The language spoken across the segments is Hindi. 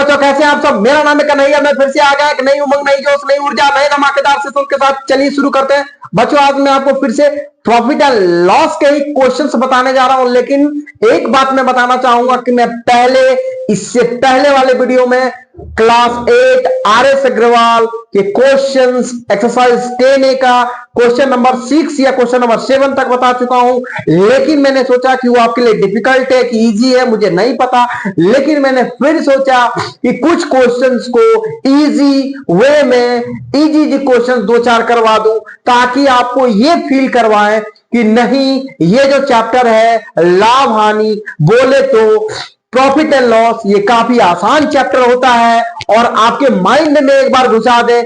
बच्चों, कैसे हैं आप सब? मेरा नाम है कन्हैया, मैं फिर से आ गया। नई उमंग, नई जोश, नई ऊर्जा, नए धमाकेदार सेशन के साथ। चलिए शुरू करते हैं बच्चों। आज मैं आपको फिर से प्रॉफिट एंड लॉस के ही क्वेश्चंस बताने जा रहा हूं, लेकिन एक बात मैं बताना चाहूंगा कि मैं इससे पहले वाले वीडियो में क्लास 8 RS अग्रवाल के क्वेश्चंस एक्सरसाइज 10A का क्वेश्चन नंबर 6 या क्वेश्चन नंबर 7 तक बता चुका हूं, लेकिन मैंने सोचा कि वो आपके लिए डिफिकल्ट है कि इजी है, मुझे नहीं पता। लेकिन मैंने फिर सोचा कि कुछ क्वेश्चंस को इजी वे में इजी क्वेश्चंस 2-4 करवा दूं, ताकि आपको ये फील करवाएं कि नहीं, ये जो चैप्टर है लाभ हानि, बोले तो प्रॉफिट एंड लॉस, ये काफी आसान चैप्टर होता है। और आपके माइंड में एक बार घुसा दे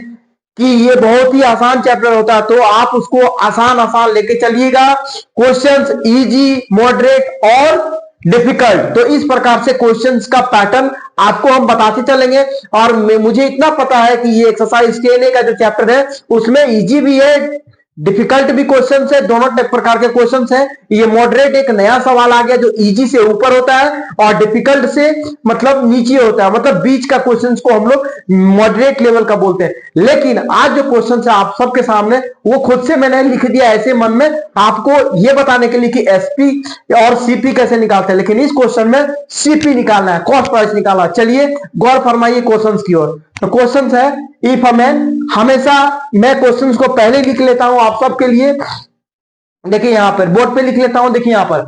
कि ये बहुत ही आसान चैप्टर होता है, तो आप उसको आसान आसान लेके चलिएगा। क्वेश्चंस इजी, मॉडरेट और डिफिकल्ट, तो इस प्रकार से क्वेश्चंस का पैटर्न आपको हम बताते चलेंगे। और मुझे इतना पता है कि ये एक्सरसाइज 10A का जो चैप्टर है उसमें इजी भी है, डिफिकल्ट भी क्वेश्चंस है, दोनों प्रकार के क्वेश्चंस हैं। ये मॉडरेट एक नया सवाल आ गया जो इजी से ऊपर होता है और डिफिकल्ट से मतलब नीचे होता है, मतलब बीच का क्वेश्चंस को हम लोग मॉडरेट लेवल का बोलते हैं। लेकिन आज जो क्वेश्चंस है आप सबके सामने, वो खुद से मैंने लिख दिया ऐसे मन में, आपको ये बताने के लिए कि एसपी और सीपी कैसे निकालते हैं। लेकिन इस क्वेश्चन में सीपी निकालना है, कॉस्ट प्राइस निकालना है। चलिए गौर फरमाइए क्वेश्चन की ओर। तो क्वेश्चन है इफ अ मैन, हमेशा मैं क्वेश्चंस को पहले लिख लेता हूं आप सबके लिए। देखिए यहां पर बोर्ड पे लिख लेता हूं, देखिए यहां पर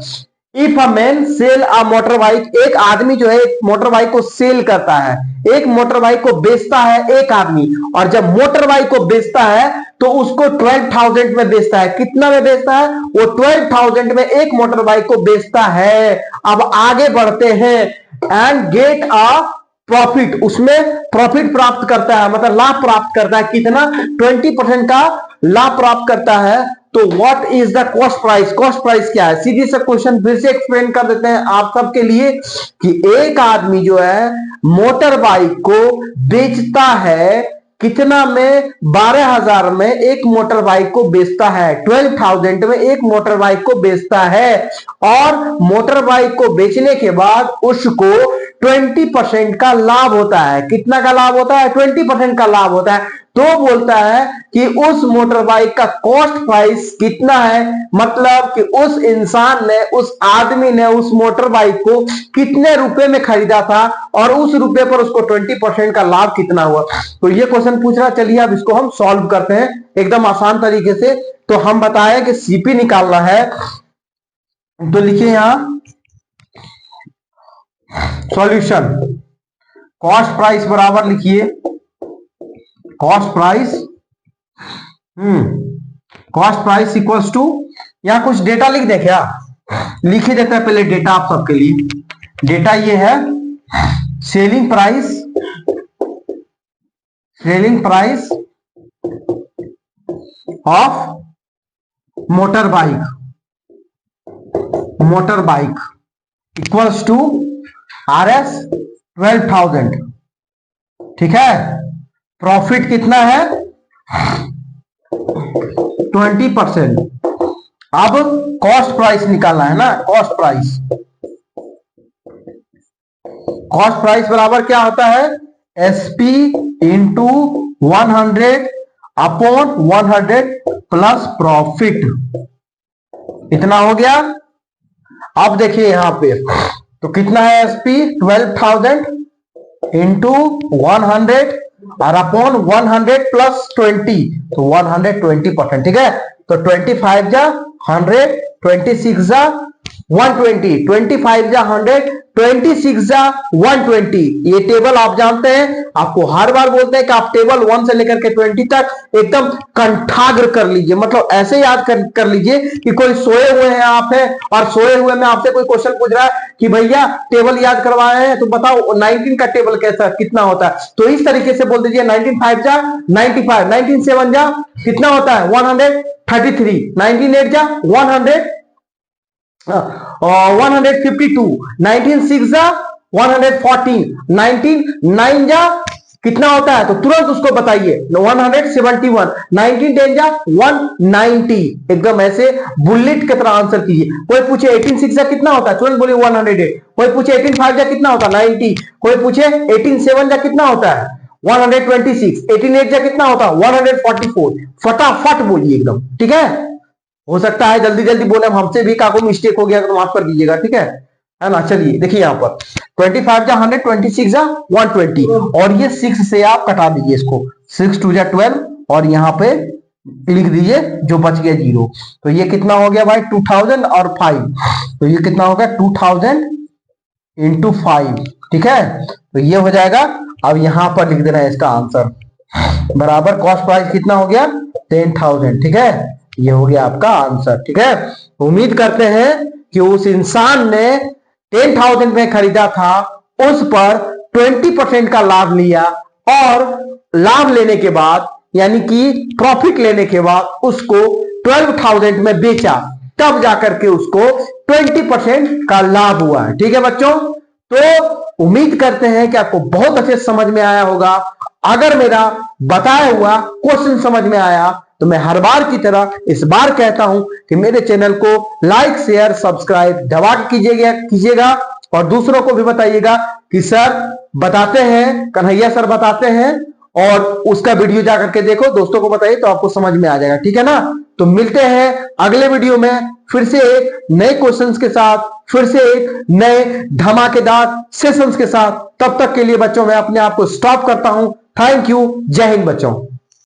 if a man sell a motor bike, एक आदमी जो है एक मोटर बाइक को सेल करता है, एक मोटर बाइक को बेचता है एक आदमी। और जब मोटर बाइक को बेचता है तो उसको 12,000 में बेचता है। कितना में बेचता है? वो 12,000 में एक मोटर बाइक को बेचता है। अब आगे बढ़ते हैं। एंड गेट अ प्रॉफिट, उसमें प्रॉफिट प्राप्त करता है, मतलब लाभ प्राप्त करता है। कितना? 20% का लाभ प्राप्त करता है। तो what is the cost price? Cost price क्या है? सीधी से क्वेश्चन फिर से एक्सप्लेन कर देते हैं आप सबके लिए कि एक आदमी जो है मोटर बाइक को बेचता है, कितना में? 12,000 में एक मोटर बाइक को बेचता है, 12,000 में एक मोटर बाइक को बेचता है। और मोटर बाइक को बेचने के बाद उसको 20% का लाभ होता है। कितना का लाभ होता है? 20% का लाभ होता है। तो बोलता है कि उस मोटर बाइक का कॉस्ट प्राइस कितना है, मतलब कि उस इंसान ने, उस आदमी ने उस मोटर बाइक को कितने रुपए में खरीदा था और उस रुपए पर उसको 20% का लाभ कितना हुआ। तो ये क्वेश्चन पूछ रहा। चलिए अब इसको हम सॉल्व करते हैं एकदम आसान तरीके से। तो हम बताए कि सीपी निकालना है, तो लिखिए यहां सॉल्यूशन। कॉस्ट प्राइस बराबर लिखिए कॉस्ट प्राइस इक्वल्स टू, यहां कुछ डेटा लिख दे क्या? लिख ही देते हैं पहले डेटा आप सबके लिए। डेटा ये है selling price of motor bike equals to RS 12,000। ठीक है, प्रॉफिट कितना है? 20%। अब कॉस्ट प्राइस निकालना है ना। कॉस्ट प्राइस बराबर क्या होता है? SP into 100 upon 100 plus profit. इतना हो गया। अब देखिए यहां पे तो कितना है? SP 12,000 इंटू 100 और अपॉन 100 प्लस 20, तो 120%। ठीक है, तो 25 जा 100, 26 जा 120, 25 जा 100, 26 जा 120। ये टेबल आप जानते हैं, आपको हर बार बोलते हैं कि आप टेबल 1 से लेकर के 20 तक एकदम कंठाग्र कर लीजिए, मतलब ऐसे याद कर लीजिए कि कोई सोए हुए हैं आप हैं और सोए हुए में आपसे कोई क्वेश्चन पूछ रहा है कि भैया टेबल याद करवाए हैं तो बताओ 19 का टेबल कैसा कितना होता है। तो इस तरीके से बोल दीजिए 19 5 जा 95, 19 7 जा कितना होता है? 133, 19 8 जा 100 152, 19 6 जा 114, 19 9 जा कितना होता है, तो तुरंत उसको बताइए। 171, 19 10 जा 190, एकदम ऐसे बुलेट की तरह आंसर कीजिए। कोई पूछे 18 6 जा कितना होता है, तुरंत बोलिए 108। कोई पूछे 18 5 जा कितना होता है 90। कोई पूछे 18 7 जा कितना होता है 126। 18 8 जा कितना होता है 144। फटाफट बोलिए एकदम, ठीक है। हो सकता है जल्दी जल्दी बोले, हमसे भी काको मिस्टेक हो गया तो माफ कर दीजिएगा, ठीक है ना। चलिए देखिए यहाँ पर 25 जा 100, 26 जा 120, और ये 6 से आप कटा दीजिए इसको। 6 2 जा 12, और यहाँ पे लिख दीजिए जो बच गया 0। तो ये कितना हो गया भाई 2000 और 5, तो ये कितना होगा 2000 इंटू 5, ठीक है। तो ये हो जाएगा। अब यहां पर लिख देना है इसका आंसर बराबर कॉस्ट प्राइस कितना हो गया 10,000, ठीक है। ये हो गया आपका आंसर, ठीक है। उम्मीद करते हैं कि उस इंसान ने 10,000 में खरीदा था, उस पर 20% का लाभ लिया, और लाभ लेने के बाद यानी कि प्रॉफिट लेने के बाद उसको 12,000 में बेचा, तब जाकर के उसको 20% का लाभ हुआ है, ठीक है बच्चों। तो उम्मीद करते हैं कि आपको बहुत अच्छे समझ में आया होगा। अगर मेरा बताया हुआ क्वेश्चन समझ में आया तो मैं हर बार की तरह इस बार कहता हूं कि मेरे चैनल को लाइक शेयर सब्सक्राइब दबा के कीजिएगा, और दूसरों को भी बताइएगा कि सर बताते हैं, कन्हैया सर बताते हैं, और उसका वीडियो जाकर के देखो, दोस्तों को बताइए तो आपको समझ में आ जाएगा, ठीक है ना। तो मिलते हैं अगले वीडियो में फिर से एक नए क्वेश्चंस के साथ, फिर से एक नए धमाकेदार सेशंस के साथ। तब तक के लिए बच्चों मैं अपने आप को स्टॉप करता हूं। थैंक यू, जय हिंद बच्चों।